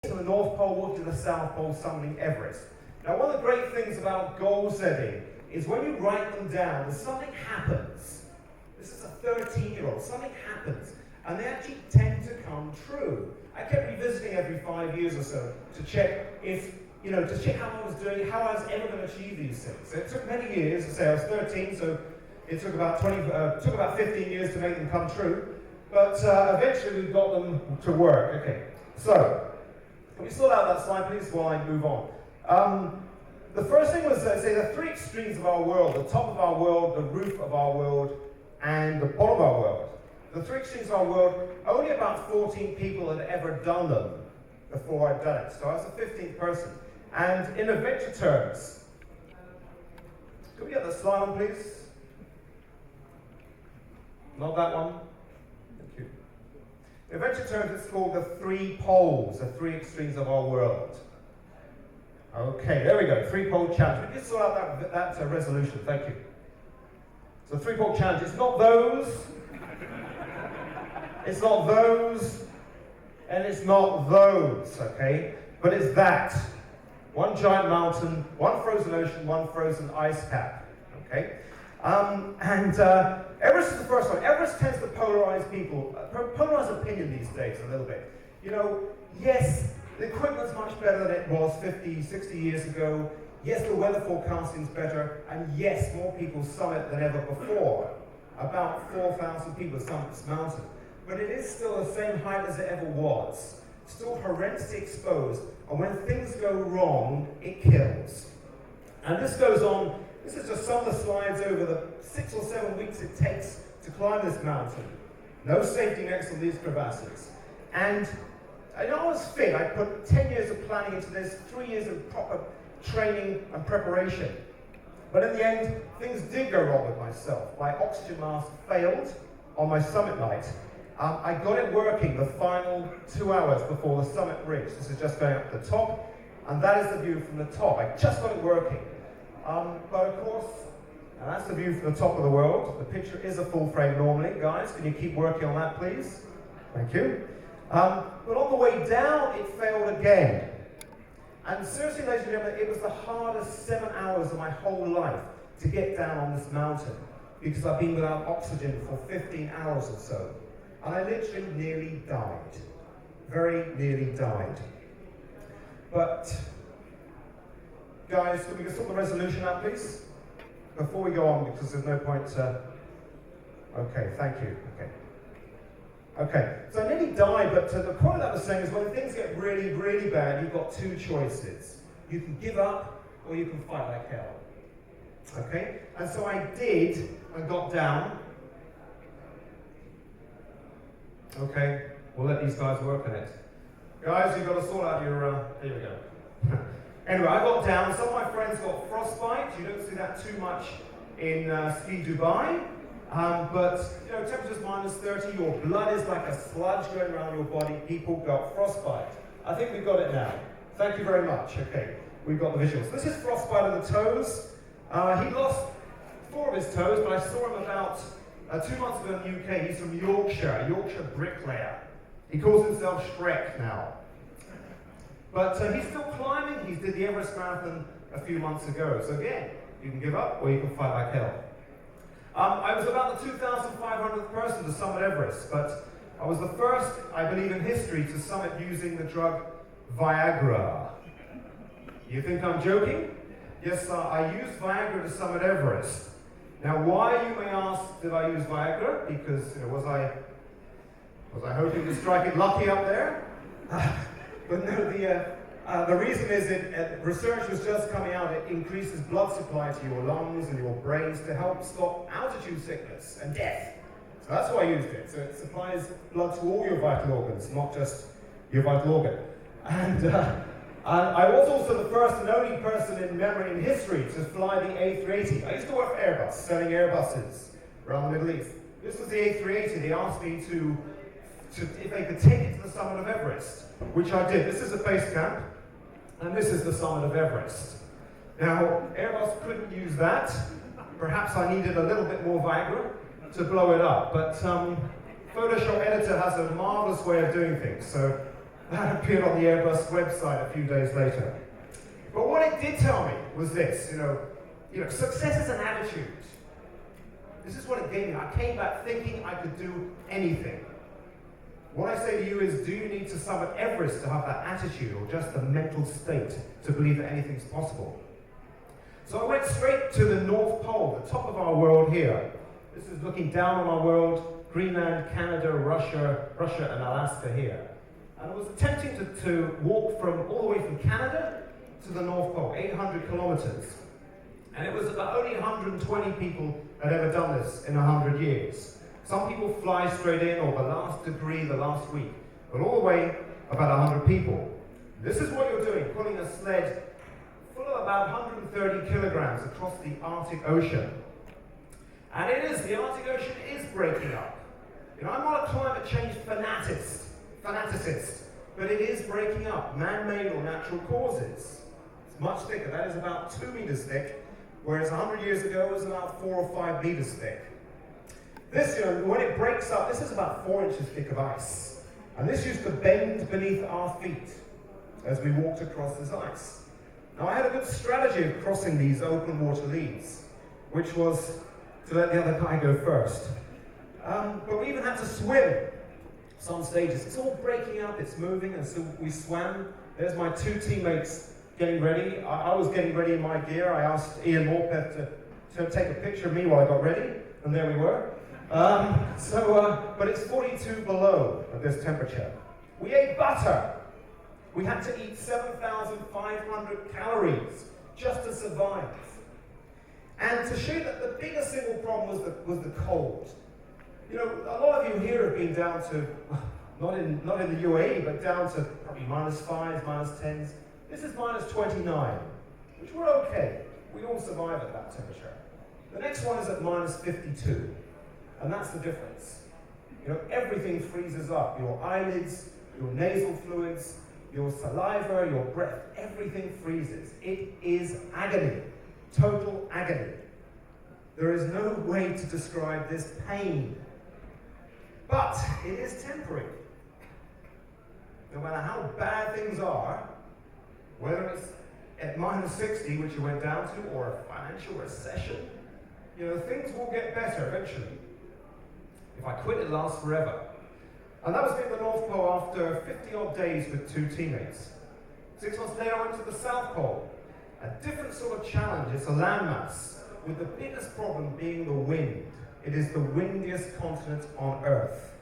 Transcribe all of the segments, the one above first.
to the North Pole, walking to the South Pole, summiting Everest. Now, one of the great things about goal setting is when you write them down, that something happens. This is a 13-year-old. Something happens, and they actually tend to come true. I kept revisiting every 5 years or so to check if, to check how I was doing, how I was ever going to achieve these things. So it took many years. To say I was 13, so it took about 15 years to make them come true. But eventually we got them to work. Okay, so can we sort out that slide, please, while I move on? The first thing was, say, the three extremes of our world: the top of our world, the roof of our world, and the bottom of our world. The three extremes of our world, only about 14 people had ever done them before I'd done it. So I was the 15th person. And in adventure terms, can we get the slide on, please? Not that one. Thank you. In adventure terms, it's called the three poles, the three extremes of our world. Okay, there we go. Three-pole challenge. We just sort out that resolution. Thank you. So three-pole challenge. It's not those. It's not those. And it's not those. Okay, but it's that. One giant mountain, one frozen ocean, one frozen ice cap. Okay, Everest is the first one. Everest tends to polarize people, polarize opinion these days a little bit. Yes, the equipment's much better than it was 50, 60 years ago. Yes, the weather forecasting's better, and yes, more people summit than ever before. About 4,000 people summit this mountain. But it is still the same height as it ever was. Still horrendously exposed, and when things go wrong, it kills. And this goes on. This is just some of the slides over the 6 or 7 weeks it takes to climb this mountain. No safety nets on these crevasses. And I was fit. I put 10 years of planning into this, 3 years of proper training and preparation. But in the end, things did go wrong with myself. My oxygen mask failed on my summit night. I got it working the final 2 hours before the summit ridge. This is just going up the top, and that is the view from the top. I just got it working. But of course, and that's the view from the top of the world. The picture is a full frame normally. Guys, can you keep working on that, please? Thank you. But on the way down, it failed again. And seriously, ladies and gentlemen, it was the hardest 7 hours of my whole life to get down on this mountain, because I've been without oxygen for 15 hours or so. And I literally nearly died. Very nearly died. But, guys, can we just sort the resolution out, please? Before we go on, because there's no point. Okay, thank you. Okay, so I nearly died, but the point that I was saying is when things get really, really bad, you've got two choices. You can give up, or you can fight like hell. Okay? And so I did, and got down. Okay, we'll let these guys work on it. Guys, you've got to sort out your, here we go. Anyway, I got down. Some of my friends got frostbite. You don't see that too much in Ski Dubai. But, temperature's minus 30, your blood is like a sludge going around your body. People got frostbite. I think we've got it now. Thank you very much. Okay, we've got the visuals. This is frostbite of the toes. He lost 4 of his toes, but I saw him about 2 months ago in the UK. He's from Yorkshire, Yorkshire bricklayer. He calls himself Shrek now. But he's still climbing. He did the Everest Marathon a few months ago. So again, you can give up or you can fight like hell. I was about the 2,500th person to summit Everest, but I was the first, I believe, in history to summit using the drug Viagra. You think I'm joking? Yes, I used Viagra to summit Everest. Now, why, you may ask, did I use Viagra? Because, was I hoping to strike it lucky up there? But no, the reason is that research was just coming out. It increases blood supply to your lungs and your brains to help stop altitude sickness and death. So that's why I used it. So it supplies blood to all your vital organs, not just your vital organ. And I was also the first and only person in memory in history to fly the A380. I used to work for Airbus, selling Airbuses around the Middle East. This was the A380. They asked me to if they could take it to the summit of Everest, which I did. This is a base camp, and this is the summit of Everest. Now, Airbus couldn't use that. Perhaps I needed a little bit more Viagra to blow it up, but Photoshop Editor has a marvelous way of doing things. So That appeared on the Airbus website a few days later. But what it did tell me was this, success is an attitude. This is what it gave me. I came back thinking I could do anything. What I say to you is, do you need to summit Everest to have that attitude, or just the mental state to believe that anything's possible? So I went straight to the North Pole, the top of our world here. This is looking down on our world, Greenland, Canada, Russia and Alaska here. And I was attempting to walk all the way from Canada to the North Pole, 800 kilometers. And it was about only 120 people had ever done this in 100 years. Some people fly straight in, or the last degree the last week, but all the way about 100 people. This is what you're doing, pulling a sled full of about 130 kilograms across the Arctic Ocean. And the Arctic Ocean is breaking up. I'm not a climate change fanaticist, but it is breaking up, man-made or natural causes. It's much thicker. That is about 2 meters thick, whereas 100 years ago it was about 4 or 5 meters thick. This, when it breaks up, this is about 4 inches thick of ice. And this used to bend beneath our feet as we walked across this ice. Now, I had a good strategy of crossing these open water leads, which was to let the other guy go first. But we even had to swim some stages. It's all breaking up, it's moving, and so we swam. There's my 2 teammates getting ready. I was getting ready in my gear. I asked Ian Morpeth to take a picture of me while I got ready, and there we were. But it's 42 below at this temperature. We ate butter. We had to eat 7,500 calories just to survive. And to show you that the biggest single problem was the cold. A lot of you here have been down to, not in the UAE, but down to probably -5s, -10s. This is -29, which we're okay. We all survive at that temperature. The next one is at -52, and that's the difference. Everything freezes up. Your eyelids, your nasal fluids, your saliva, your breath, everything freezes. It is agony, total agony. There is no way to describe this pain. But it is temporary. No matter how bad things are, whether it's at -60, which you went down to, or a financial recession, things will get better eventually. If I quit, it lasts forever. And that was me at the North Pole after 50-odd days with 2 teammates. 6 months later, I went to the South Pole. A different sort of challenge. It's a landmass, with the biggest problem being the wind. It is the windiest continent on Earth.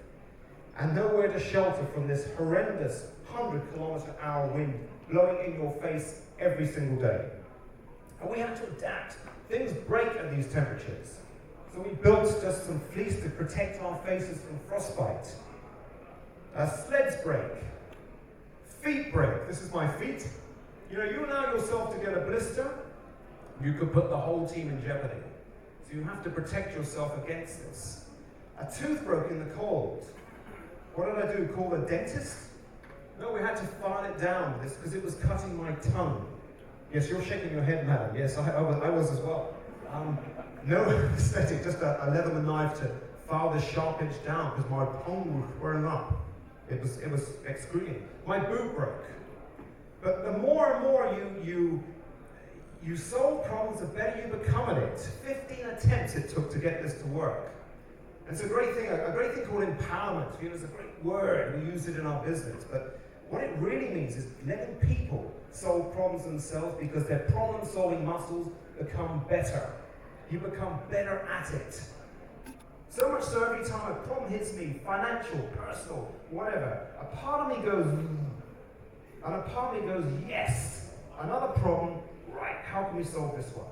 And nowhere to shelter from this horrendous 100-kilometer-hour wind blowing in your face every single day. And we had to adapt. Things break at these temperatures. So we built just some fleece to protect our faces from frostbite. Sleds break. Feet break. This is my feet. You allow yourself to get a blister, you could put the whole team in jeopardy. So you have to protect yourself against this. A tooth broke in the cold. What did I do? Call the dentist? No, we had to file it down with this because it was cutting my tongue. Yes, you're shaking your head, madam. Yes, I was as well. No anesthetic, just a Leatherman knife to file the sharp edge down because my tongue was swelling up. It was excruciating. My boot broke. But the more and more you solve problems, the better you become at it. 15 attempts it took to get this to work. And it's a great thing called empowerment. It's a great word. We use it in our business. But what it really means is letting people solve problems themselves because their problem-solving muscles become better. You become better at it. So much so every time a problem hits me, financial, personal, whatever, a part of me goes, and a part of me goes, yes, another problem, right, how can we solve this one?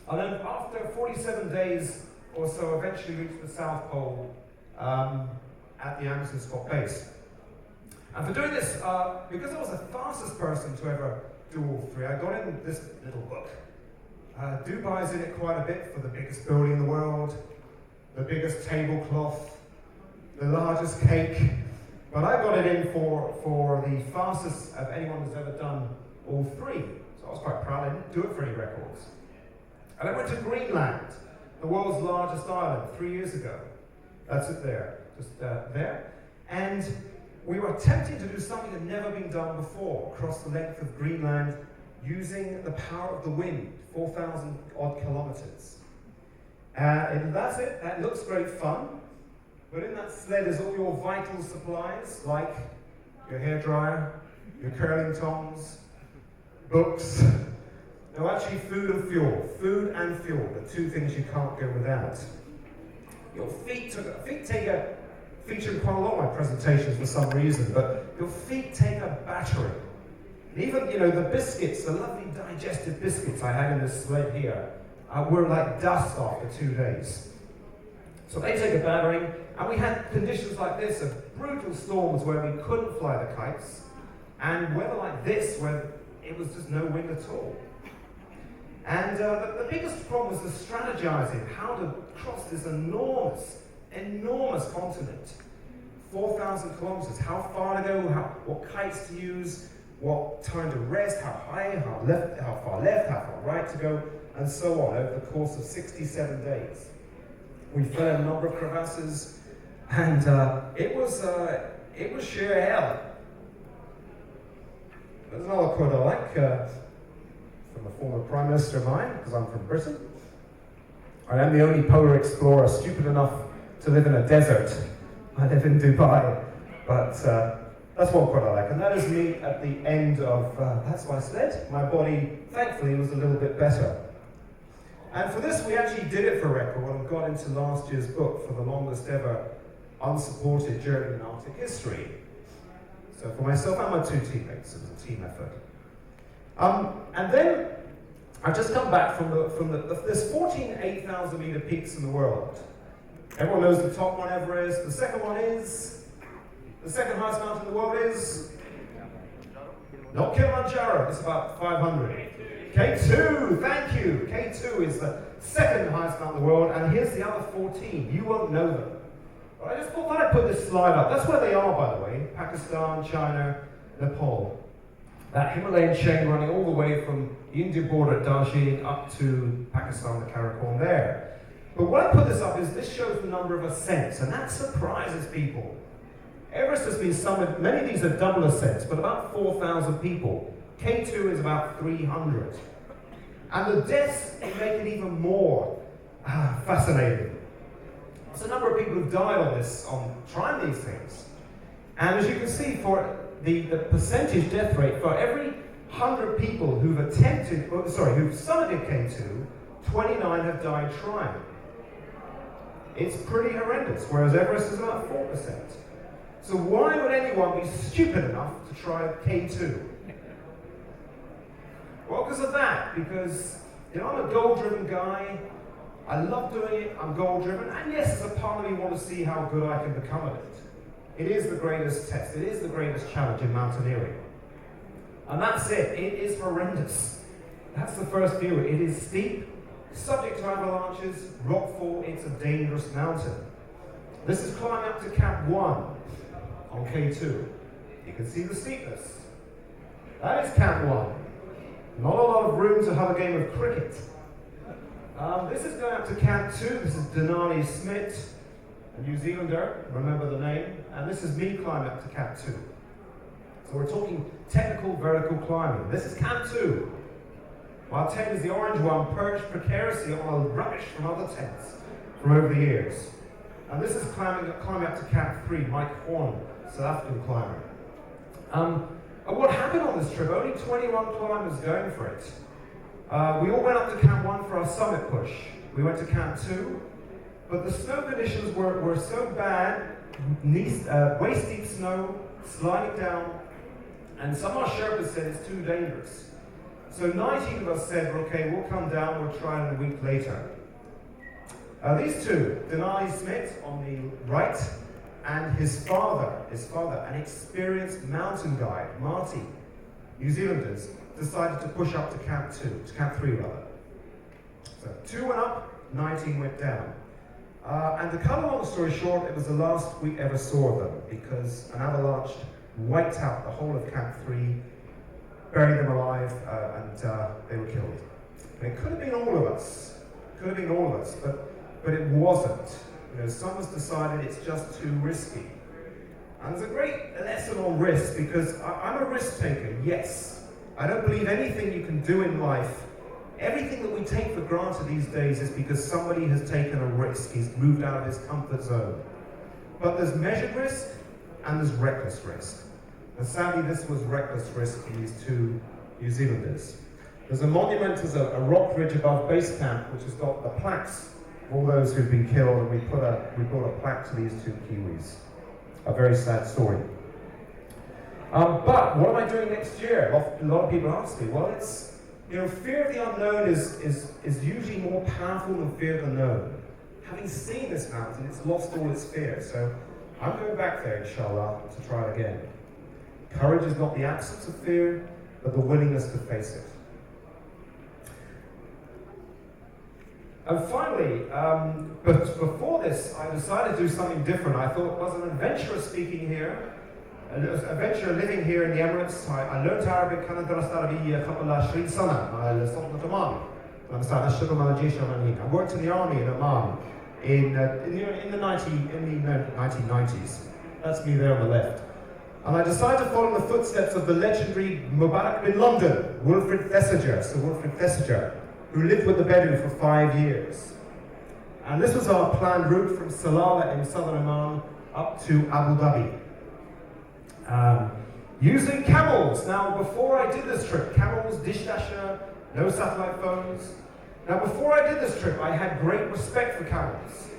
And then after 47 days or so, eventually reached the South Pole at the Anderson Scott base. And for doing this, because I was the fastest person to ever do all 3, I got in this little book. Dubai's in it quite a bit for the biggest building in the world, the biggest tablecloth, the largest cake. But I got it in for the fastest of anyone who's ever done all 3. So I was quite proud. I didn't do it for any records. And I went to Greenland, the world's largest island, 3 years ago. That's it there, just there. And we were attempting to do something that had never been done before, across the length of Greenland, using the power of the wind, 4,000 odd kilometers. And that's it. That looks great fun. But in that sled is all your vital supplies, like your hairdryer, your curling tongs, books. No, actually food and fuel. Food and fuel, the two things you can't go without. Your feet take a feature in quite a lot of my presentations for some reason, but your feet take a battering. And even, the biscuits, the lovely digestive biscuits I had in this sled here, were like dust after 2 days. So they take a battering, and we had conditions like this of brutal storms where we couldn't fly the kites, and weather like this where it was just no wind at all. And the biggest problem was the strategizing, how to cross this enormous continent. 4,000 kilometers, how far to go, what kites to use, what time to rest, how high, how far left, how far right to go, and so on over the course of 67 days. We fell in a number of crevasses, and it was sheer hell. There's another quote I like from a former Prime Minister of mine, because I'm from Britain. I am the only polar explorer stupid enough to live in a desert. I live in Dubai, but that's one quote I like, and that is me at the end of, that's my sled. My body, thankfully, was a little bit better. And for this, we actually did it for RECon and got into last year's book for the longest ever unsupported journey in Arctic history. So for myself and my 2 teammates, it was a team effort. And then I've just come back from there's 14 8,000 meter peaks in the world. Everyone knows the top one, Everest. The second one is, the second highest mountain in the world is not Kilimanjaro. It's about 500. K2, thank you. K2 is the second highest mountain in the world, and here's the other 14. You won't know them. But I just thought I'd put this slide up. That's where they are, by the way. Pakistan, China, Nepal. That Himalayan chain running all the way from the Indian border at Darjeeling up to Pakistan, the Karakoram there. But what I put this up is this shows the number of ascents, and that surprises people. Everest has been summited, many of these are double ascents, but about 4,000 people. K2 is about 300. And the deaths make it even more fascinating. There's a number of people who've died on trying these things. And as you can see, for the percentage death rate, for every 100 people who've who've summited K2, 29 have died trying. It's pretty horrendous, whereas Everest is about 4%. So why would anyone be stupid enough to try K2? Well, because of that, because I'm a goal-driven guy, I love doing it, I'm goal-driven, and yes, as a part of me want to see how good I can become at it. It is the greatest test, it is the greatest challenge in mountaineering. And that's it, it is horrendous. That's the first view, it is steep, subject to avalanches, rockfall, it's a dangerous mountain. This is climbing up to Camp 1 on K2. You can see the steepness. That is Camp 1. Not a lot of room to have a game of cricket. This is going up to Camp 2. This is Denali Smith, a New Zealander, remember the name. And this is me climbing up to Camp 2. So we're talking technical vertical climbing. This is Camp 2. While tent is the orange one, perched precariously on rubbish from other tents from over the years. And this is climbing up to Camp 3, Mike Horn, South African climber. And what happened on this trip? Only 21 climbers going for it. We all went up to Camp 1 for our summit push. We went to Camp 2, but the snow conditions were so bad, waist deep snow, sliding down, and some of our Sherpas said it's too dangerous. So 19 of us said, okay, we'll come down, we'll try it a week later. These two, Denali Smith on the right, and his father, an experienced mountain guide, Marty, New Zealanders, decided to push up to Camp 3 rather. So 2 went up, 19 went down. And to cut a long story short, it was the last we ever saw of them because an avalanche wiped out the whole of Camp 3, buried them alive, and they were killed. And it could have been all of us, but it wasn't. Some has decided it's just too risky. And there's a great lesson on risk, because I'm a risk taker, yes. I don't believe anything you can do in life, everything that we take for granted these days is because somebody has taken a risk. He's moved out of his comfort zone. But there's measured risk and there's reckless risk. And sadly, this was reckless risk for these two New Zealanders. There's a monument, there's a rock ridge above base camp, which has got the plaques of all those who've been killed, and we brought a plaque to these two Kiwis. A very sad story. But what am I doing next year? A lot of people ask me. Well, it's, fear of the unknown is usually more powerful than fear of the known. Having seen this mountain, it's lost all its fear. So I'm going back there, inshallah, to try it again. Courage is not the absence of fear, but the willingness to face it. And finally, but before this, I decided to do something different. I thought, was an adventurer speaking here, an adventurer living here in the Emirates. I learned Arabic, كانت درست عربية قبل 20 سنة مع السلطنة عمان. I worked in the army in Oman in the 1990s. That's me there on the left. And I decided to follow the footsteps of the legendary Mubarak bin London, Wilfred Thesiger, Sir Wilfred Thesiger, who lived with the Bedouin for 5 years. And this was our planned route from Salalah in southern Oman up to Abu Dhabi. Using camels. Now, before I did this trip, camels, dishdasher, no satellite phones. Now, before I did this trip, I had great respect for camels.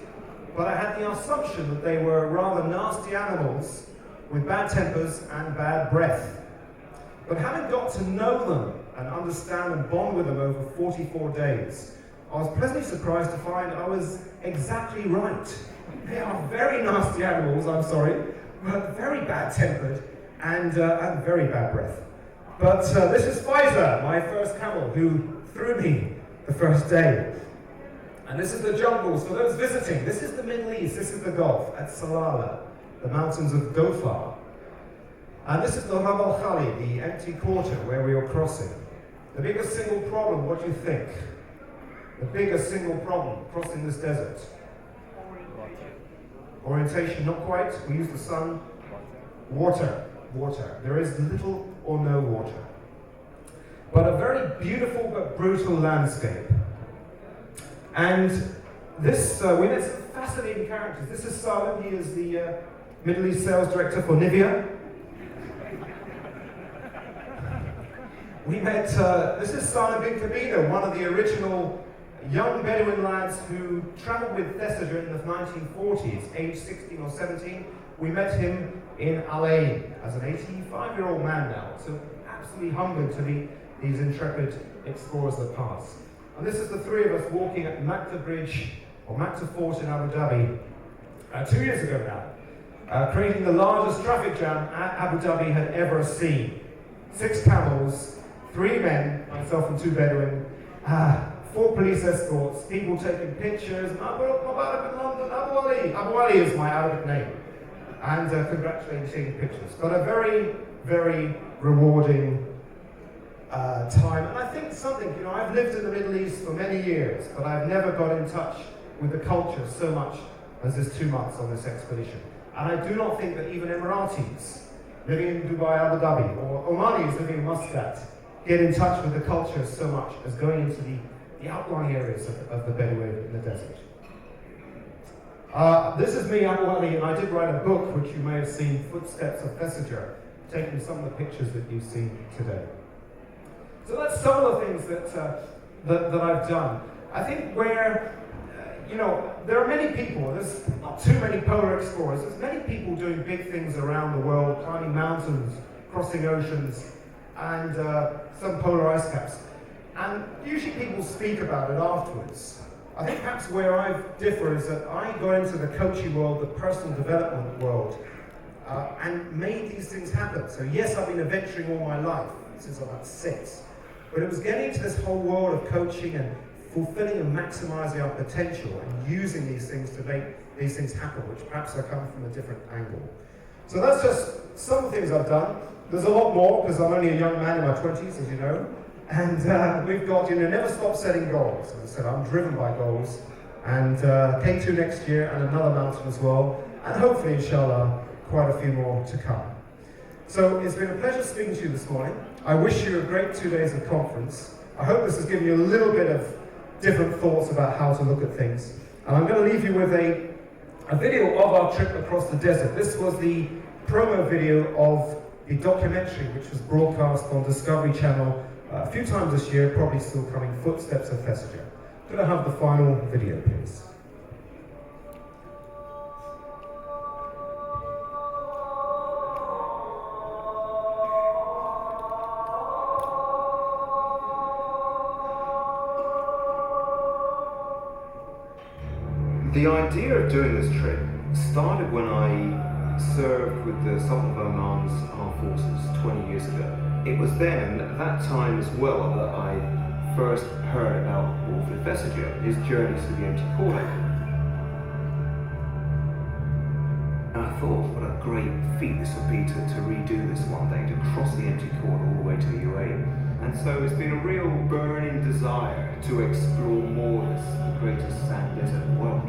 But I had the assumption that they were rather nasty animals with bad tempers and bad breath. But having got to know them and understand and bond with them over 44 days, I was pleasantly surprised to find I was exactly right. They are very nasty animals, I'm sorry, but very bad tempered and very bad breath. But this is Pfizer, my first camel, who threw me the first day. And this is the jungles. For those visiting, this is the Middle East, this is the Gulf at Salalah, the mountains of Dhofar. And this is the Rab al Khali, the empty quarter where we are crossing. The biggest single problem, what do you think? The biggest single problem crossing this desert? Orientation, not quite. We use the sun. Water. There is little or no water. But a very beautiful but brutal landscape. And this, we met some fascinating characters. This is Salim, he is the Middle East sales director for Nivea. We met, this is Salim bin Kabina, one of the original young Bedouin lads who traveled with Thesiger in the 1940s, age 16 or 17. We met him in Al Ain as an 85-year-old man now. So absolutely humbling to meet these intrepid explorers of the past. And this is the three of us walking at Makta Bridge, or Makta Fort in Abu Dhabi, 2 years ago now, creating the largest traffic jam Abu Dhabi had ever seen. 6 camels, 3 men, myself and 2 Bedouin, 4 police escorts, people taking pictures. Mubarak bin London, Abu Ali. Abu Ali is my Arabic name. And congratulating, taking pictures. But a very, very rewarding time. And I think something, I've lived in the Middle East for many years, but I've never got in touch with the culture so much as this 2 months on this expedition. And I do not think that even Emiratis living in Dubai, Abu Dhabi, or Omanis living in Muscat get in touch with the culture so much as going into the outlying areas of the Bedouin in the desert. This is me, Abu Ali, and I did write a book which you may have seen, Footsteps of Thesiger, taking some of the pictures that you've seen today. So that's some of the things that I've done. I think where, there are many people, there's not too many polar explorers, there's many people doing big things around the world, climbing mountains, crossing oceans, and some polar ice caps. And usually people speak about it afterwards. I think perhaps where I differ is that I got into the coaching world, the personal development world, and made these things happen. So yes, I've been adventuring all my life, since I'm about 6. But it was getting into this whole world of coaching and fulfilling and maximizing our potential and using these things to make these things happen, which perhaps I come from a different angle. So that's just some of the things I've done. There's a lot more, because I'm only a young man in my 20s, as you know. And we've got, never stop setting goals. As I said, I'm driven by goals. And K2 next year, and another mountain as well. And hopefully, inshallah, quite a few more to come. So it's been a pleasure speaking to you this morning. I wish you a great 2 days of conference. I hope this has given you a little bit of different thoughts about how to look at things. And I'm going to leave you with a video of our trip across the desert. This was the promo video of the documentary which was broadcast on Discovery Channel a few times this year, probably still coming, Footsteps of Thessager. Could I have the final video, please? The idea of doing this trip started when I served with the Sultan of Oman's armed forces 20 years ago. It was then, at that time as well, that I first heard about Wilfred Thesiger, his journey to the empty quarter. And I thought, what a great feat this would be to redo this one day, to cross the empty quarter all the way to the UAE. And so it's been a real burning desire to explore more of this greatest sand desert in the world.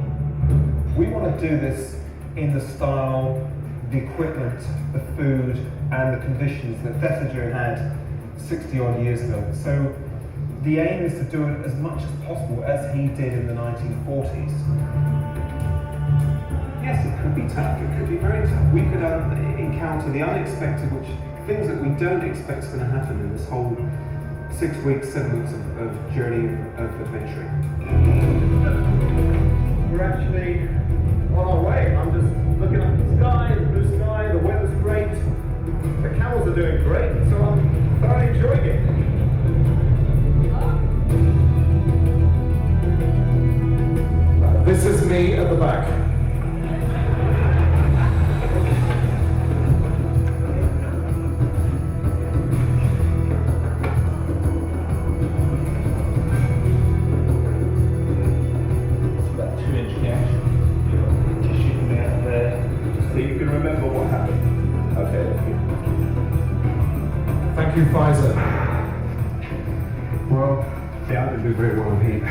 We want to do this in the style, the equipment, the food, and the conditions that Thesiger had 60 odd years ago. So the aim is to do it as much as possible as he did in the 1940s. Yes, it could be tough, it could be very tough. We could encounter the unexpected, things that we don't expect is going to happen in this whole 6 weeks, 7 weeks of journey of adventuring. We're actually on our way. I'm just looking up at the sky, the blue sky, the weather's great. The camels are doing great, so I'm thoroughly enjoying it. This is me at the back. Thank you, Pfizer. Well, yeah, I didn't do very well in heat.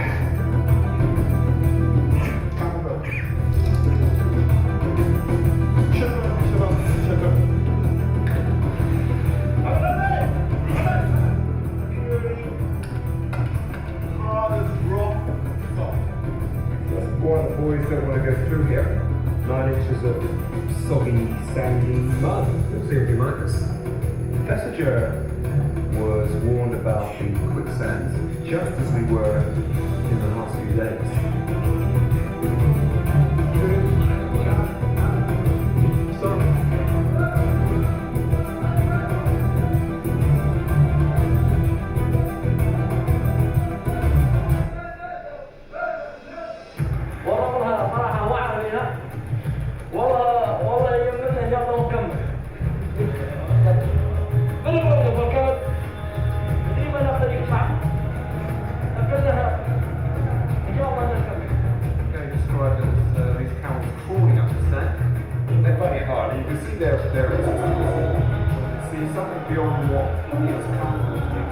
One of the boys don't want to go through here. 9 inches of soggy, sandy mud. Let's see if you like this. Thesiger was warned about the quicksands just as we were in the last few days. Something beyond what is comfortable to me.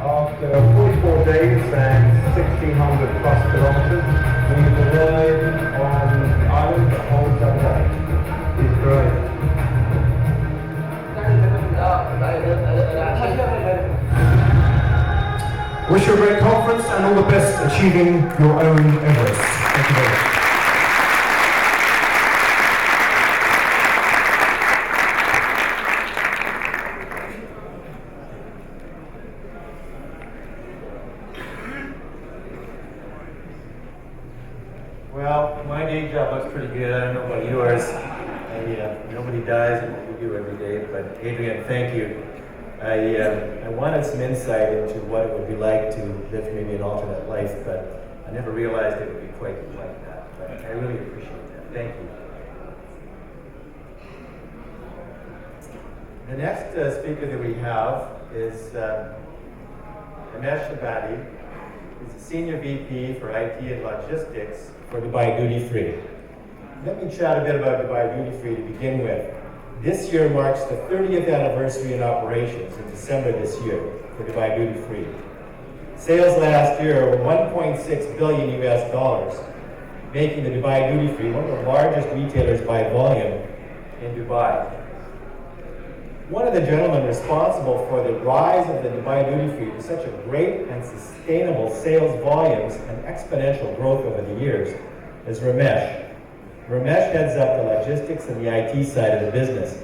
After 44 days and 1,600 plus kilometers, we've arrived on the island that holds that way. It's great. Wish you a great conference and all the best achieving your own Everest. Thank you very much. Well, my day job looks pretty good. I don't know about yours. Nobody dies in what we do every day, but Adrian, thank you. I wanted some insight into what it would be like to live maybe an alternate life, but I never realized it would be quite like that. But I really appreciate that. Thank you. The next speaker that we have is Ramesh Shabadi. He's a Senior VP for IT and Logistics for Dubai Duty Free. Let me chat a bit about Dubai Duty Free to begin with. This year marks the 30th anniversary in operations in December this year for Dubai Duty Free. Sales last year were 1.6 billion US dollars, making the Dubai Duty Free one of the largest retailers by volume in Dubai. One of the gentlemen responsible for the rise of the Dubai Duty Free to such a great and sustainable sales volumes and exponential growth over the years is Ramesh. Ramesh heads up the logistics and the IT side of the business.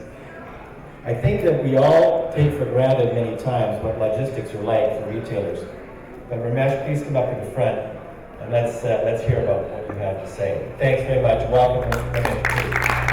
I think that we all take for granted many times what logistics are like for retailers. But Ramesh, please come up to the front and let's hear about what you have to say. Thanks very much. Welcome, Ramesh.